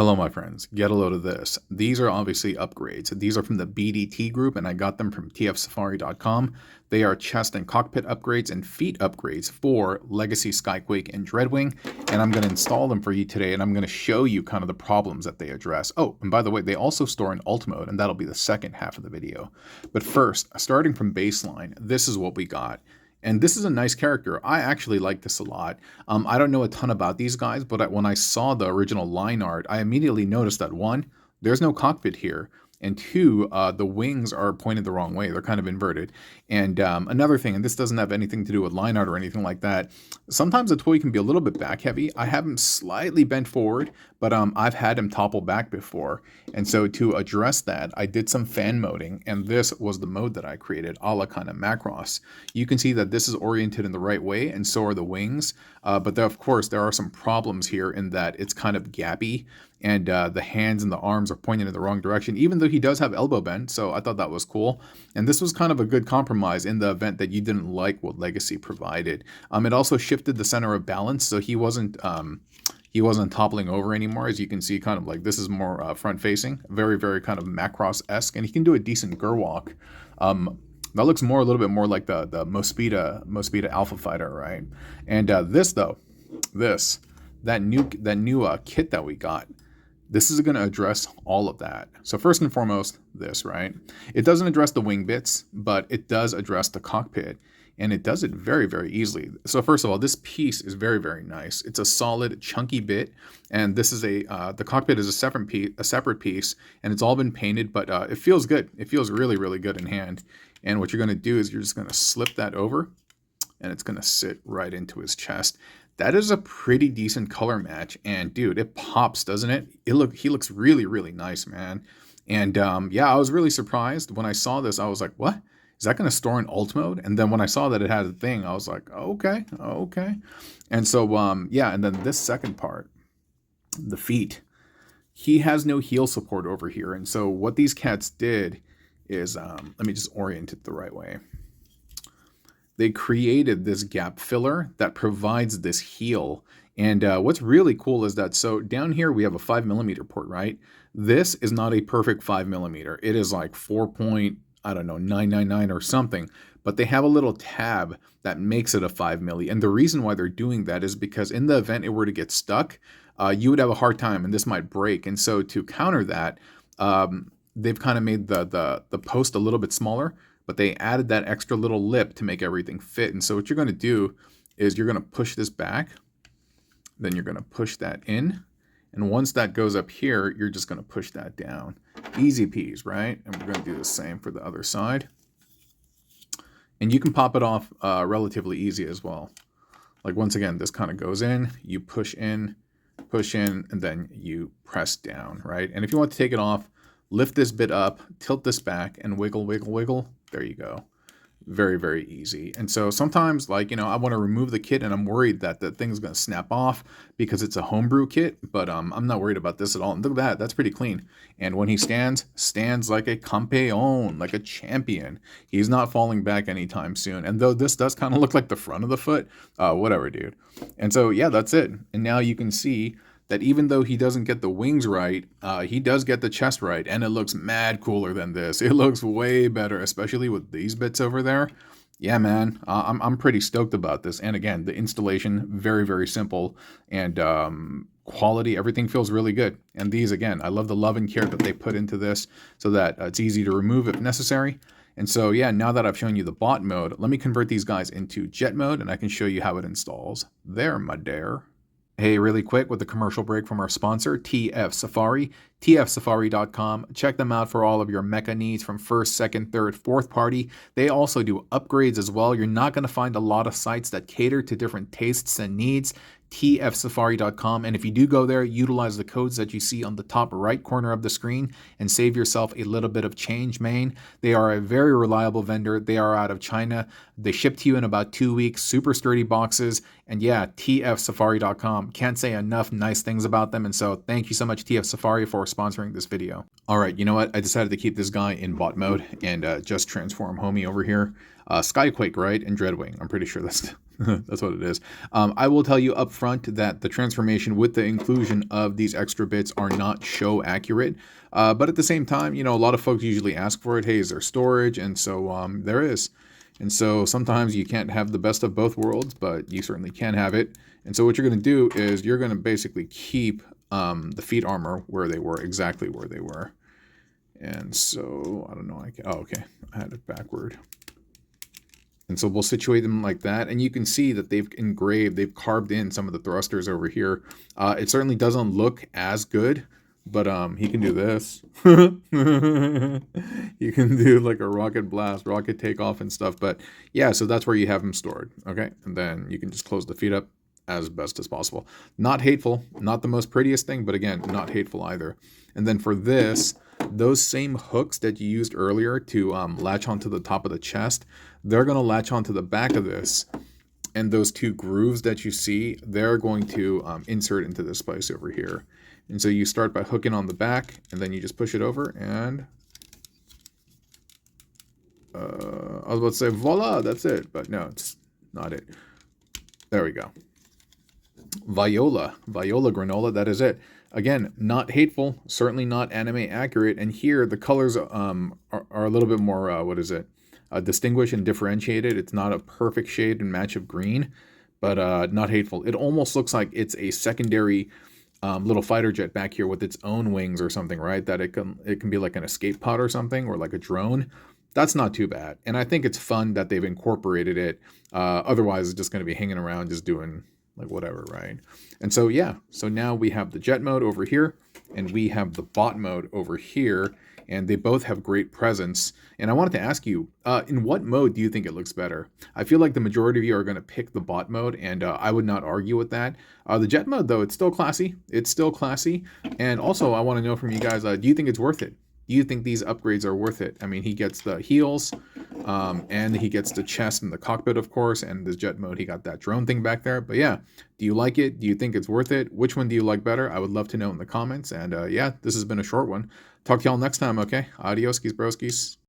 Hello, my friends. Get a load of this. These are obviously upgrades. These are from the BDT group, and I got them from tfsafari.com. They are chest and cockpit upgrades and feet upgrades for Legacy Skyquake and Dreadwing, and I'm going to install them for you today, and I'm going to show you kind of the problems that they address. Oh, and by the way, they also store in alt mode, and that'll be the second half of the video. But first, starting from baseline, this is what we got. And this is a nice character. I actually like this a lot. I don't know a ton about these guys, but when I saw the original line art, I immediately noticed that one, there's no cockpit here. And two, the wings are pointed the wrong way. They're kind of inverted. And another thing, and this doesn't have anything to do with line art or anything like that, sometimes a toy can be a little bit back heavy. I have him slightly bent forward, but I've had him topple back before. And so to address that, I did some fan moding, and this was the mode that I created, a la kind of Macross. You can see that this is oriented in the right way, and so are the wings. But there, of course, there are some problems here in that it's kind of gappy, and the hands and the arms are pointing in the wrong direction, even though he does have elbow bend, so I thought that was cool. And this was kind of a good compromise in the event that you didn't like what Legacy provided. It also shifted the center of balance, so he wasn't toppling over anymore. As you can see, kind of like this is more front-facing, very, very kind of Macross-esque, and he can do a decent Gerwalk. That looks more a little bit more like the Mospeada Alpha Fighter, right? And this though, that new kit that we got, this is going to address all of that. So first and foremost, this, right? It doesn't address the wing bits, but it does address the cockpit, and it does it very, very easily. So first of all, this piece is very, very nice. It's a solid, chunky bit, and this is the cockpit is a separate piece, and it's all been painted, but it feels good. It feels really, really good in hand. And what you're going to do is you're just going to slip that over, and it's going to sit right into his chest. That is a pretty decent color match, and dude, it pops, doesn't it? He looks really, really nice, man. And yeah, I was really surprised when I saw this. I was like, what? Is that going to store in alt mode? And then when I saw that it had a thing, I was like, okay. And so yeah, and then this second part, the feet, he has no heel support over here. And so what these cats did is, let me just orient it the right way. They created this gap filler that provides this heel. And what's really cool is that, so down here we have a 5mm port, right? This is not a perfect 5mm. It is like 4.999 or something, but they have a little tab that makes it a 5mm. And the reason why they're doing that is because in the event it were to get stuck, you would have a hard time and this might break. And so to counter that, they've kind of made the post a little bit smaller, but they added that extra little lip to make everything fit. And so what you're going to do is you're going to push this back, then you're going to push that in. And once that goes up here, you're just going to push that down. Easy peas, right? And we're going to do the same for the other side. And you can pop it off relatively easy as well. Like once again, this kind of goes in, you push in, and then you press down, right? And if you want to take it off, lift this bit up, tilt this back, and wiggle, wiggle, wiggle. There you go. Very, very easy. And so sometimes, like, you know, I want to remove the kit and I'm worried that the thing's going to snap off because it's a homebrew kit, but I'm not worried about this at all. And look at that. That's pretty clean. And when he stands like a campeon, like a champion. He's not falling back anytime soon. And though this does kind of look like the front of the foot, whatever, dude. And so, yeah, that's it. And now you can see that even though he doesn't get the wings right, he does get the chest right, and it looks mad cooler than this. It looks way better, especially with these bits over there. Yeah, man, I'm pretty stoked about this. And again, the installation, very, very simple, and quality, everything feels really good. And these, again, I love the love and care that they put into this so that it's easy to remove if necessary. And so, yeah, now that I've shown you the bot mode, let me convert these guys into jet mode, and I can show you how it installs. There, my dear. Hey, really quick with a commercial break from our sponsor, TF Safari, tfsafari.com. Check them out for all of your mecha needs from first, second, third, fourth party. They also do upgrades as well. You're not going to find a lot of sites that cater to different tastes and needs. tfsafari.com. And if you do go there, utilize the codes that you see on the top right corner of the screen and save yourself a little bit of change, man. They are a very reliable vendor. They are out of China. They ship to you in about 2 weeks, super sturdy boxes, And yeah, tfsafari.com. Can't say enough nice things about them. And so thank you so much, TF Safari, for sponsoring this video. All right, you know what? I decided to keep this guy in bot mode and just transform homie over here. Skyquake, right? And Dreadwing. I'm pretty sure that's that's what it is. I will tell you up front that the transformation with the inclusion of these extra bits are not show accurate. But at the same time, you know, a lot of folks usually ask for it. Hey, is there storage? And so there is. And so sometimes you can't have the best of both worlds, but you certainly can have it. And so what you're going to do is you're going to basically keep the feet armor where they were, exactly where they were. And so, I don't know, oh, okay, I had it backward. And so we'll situate them like that. And you can see that they've carved in some of the thrusters over here. It certainly doesn't look as good, but he can do this. You can do like a rocket blast, rocket takeoff and stuff. But yeah, so that's where you have them stored. Okay, and then you can just close the feet up as best as possible. Not hateful, not the most prettiest thing, but again, not hateful either. And then for this, those same hooks that you used earlier to latch onto the top of the chest, they're going to latch onto the back of this. And those two grooves that you see, they're going to insert into this place over here. And so you start by hooking on the back, and then you just push it over, and I was about to say, voila, that's it. But no, it's not it. There we go. Viola granola, that is it. Again, not hateful, certainly not anime accurate. And here, the colors are a little bit more, distinguished and differentiated. It's not a perfect shade and match of green, but not hateful. It almost looks like it's a secondary little fighter jet back here with its own wings or something, right? That it can be like an escape pod or something, or like a drone. That's not too bad. And I think it's fun that they've incorporated it. Otherwise, it's just going to be hanging around just doing like whatever, right? And so, yeah, so now we have the jet mode over here, and we have the bot mode over here, and they both have great presence. And I wanted to ask you, in what mode do you think it looks better? I feel like the majority of you are going to pick the bot mode, and I would not argue with that. The jet mode, though, it's still classy. It's still classy. And also, I want to know from you guys, do you think it's worth it? Do you think these upgrades are worth it? I mean, he gets the heels, and he gets the chest and the cockpit, of course, and the jet mode, he got that drone thing back there. But yeah, do you like it? Do you think it's worth it? Which one do you like better? I would love to know in the comments. And yeah, this has been a short one. Talk to y'all next time, okay? Adios, skis broskis.